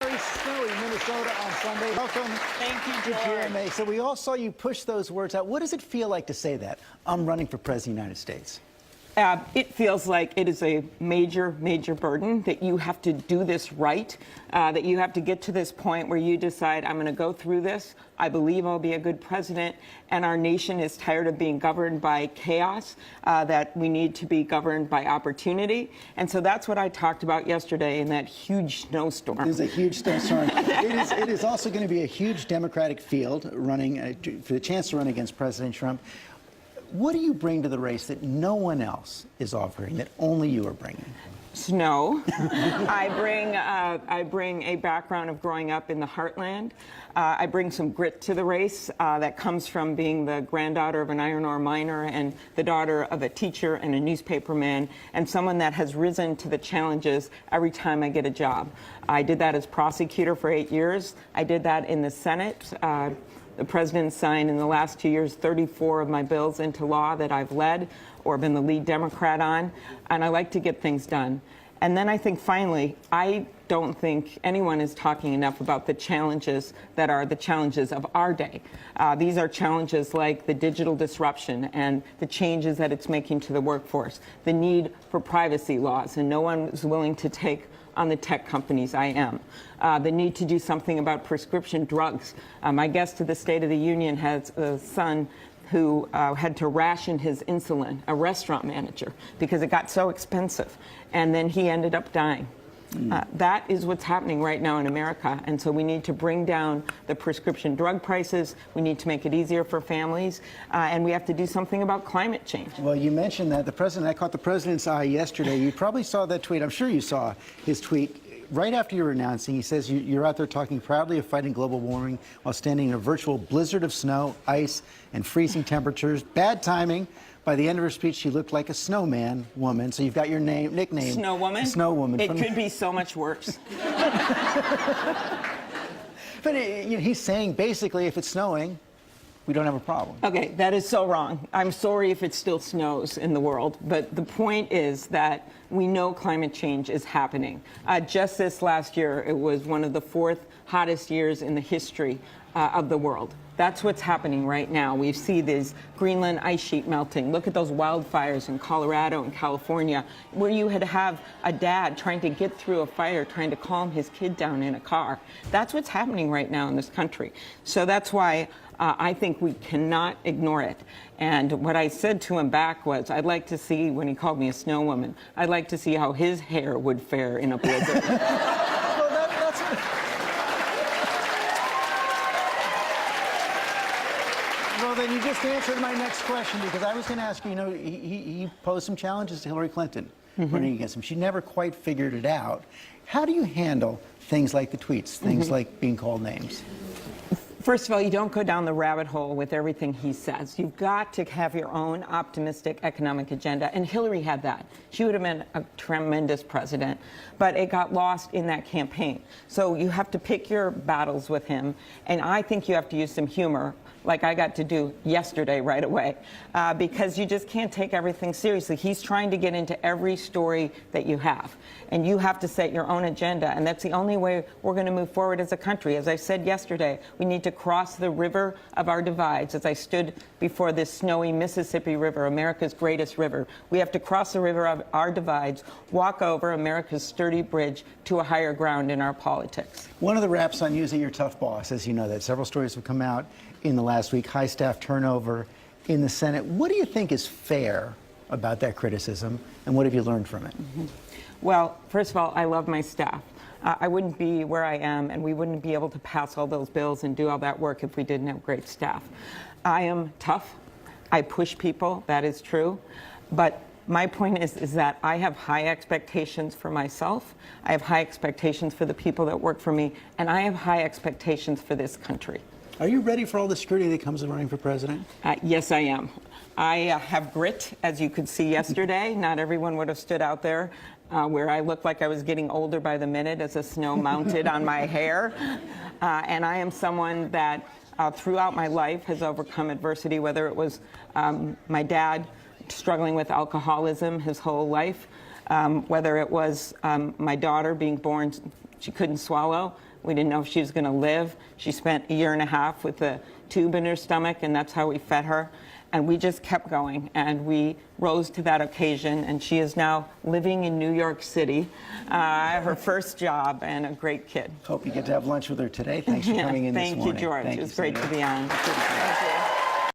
Very snowy Minnesota on Sunday. Welcome. Thank you, to GMA. So we all saw you push those words out. What does it feel like to say that? I'm running for president of the United States. It feels like it is a major burden that you have to do this right, that you have to get to this point where you decide, I'm going to go through this. I believe I'll be a good president, and our nation is tired of being governed by chaos, that we need to be governed by opportunity. And so that's what I talked about yesterday in that huge snowstorm. There's a huge snowstorm. It is also going to be a huge Democratic field running for the chance to run against President Trump. What do you bring to the race that no one else is offering, that only you are bringing? Snow. I bring a background of growing up in the heartland. I bring some grit to the race that comes from being the granddaughter of an iron ore miner and the daughter of a teacher and a newspaperman, and someone that has risen to the challenges every time I get a job. I did that as prosecutor for 8 years. I did that in the Senate. The president signed in the last 2 years 34 of my bills into law that I've led or been the lead Democrat on, and I like to get things done. And then I think finally, I don't think anyone is talking enough about the challenges that are the challenges of our day. These are challenges like the digital disruption and the changes that it's making to the workforce, the need for privacy laws, and no one is willing to take on the tech companies. I am. The need to do something about prescription drugs. My guest to the State of the Union has a son who had to ration his insulin, a restaurant manager, because it got so expensive. And then he ended up dying. That is what's happening right now in America. And so we need to bring down the prescription drug prices. We need to make it easier for families. And we have to do something about climate change. Well, you mentioned that. I caught the president's eye yesterday. You probably saw that tweet. I'm sure you saw his tweet. Right after you were announcing, he says you're out there talking proudly of fighting global warming while standing in a virtual blizzard of snow, ice, and freezing temperatures. Bad timing. By the end of her speech, she looked like a snowman woman. So you've got your nickname. Snow Woman? Snow Woman. It could be so much worse. But he's saying basically if it's snowing, we don't have a problem. Okay, that is so wrong. I'm sorry if it still snows in the world, but the point is that we know climate change is happening. Just this last year, it was one of the 4th hottest years in the history of the world. That's what's happening right now. We see this Greenland ice sheet melting. Look at those wildfires in Colorado and California, where you had to have a dad trying to get through a fire, trying to calm his kid down in a car. That's what's happening right now in this country. So that's why I think we cannot ignore it. And what I said to him back was, I'd like to see, when he called me a snow woman, I'd like to see how his hair would fare in a blizzard. Well, then you just answered my next question, because I was going to ask you, he posed some challenges to Hillary Clinton running against him. She never quite figured it out. How do you handle things like the tweets, things like being called names? First of all, you don't go down the rabbit hole with everything he says. You've got to have your own optimistic economic agenda, and Hillary had that. She would have been a tremendous president, but it got lost in that campaign. So you have to pick your battles with him, and I think you have to use some humor, like I got to do yesterday right away, because you just can't take everything seriously. He's trying to get into every story that you have, and you have to set your own agenda, and that's the only way we're going to move forward as a country. As I said yesterday, we need to cross the river of our divides. As I stood before this snowy Mississippi River, America's greatest river, we have to cross the river of our divides, walk over America's sturdy bridge to a higher ground in our politics. One of the raps on you is that you're a tough boss, as you know that. Several stories have come out in the last week, high staff turnover in the Senate. What do you think is fair about that criticism, and what have you learned from it? Well, first of all, I love my staff. I wouldn't be where I am, and we wouldn't be able to pass all those bills and do all that work if we didn't have great staff. I am tough. I push people, that is true. But my point is that I have high expectations for myself. I have high expectations for the people that work for me, and I have high expectations for this country. Are you ready for all the scrutiny that comes with running for president? Yes, I am. I have grit, as you could see yesterday. Not everyone would have stood out there where I looked like I was getting older by the minute as the snow mounted on my hair. And I am someone that throughout my life has overcome adversity, whether it was my dad struggling with alcoholism his whole life, whether it was my daughter being born She couldn't swallow. We didn't know if she was going to live. She spent a year and a half with a tube in her stomach, and that's how we fed her. And we just kept going, and we rose to that occasion, and she is now living in New York City, her first job, and a great kid. Hope you get to have lunch with her today. Thanks for coming in this morning. Thank you, George. It was great to be on.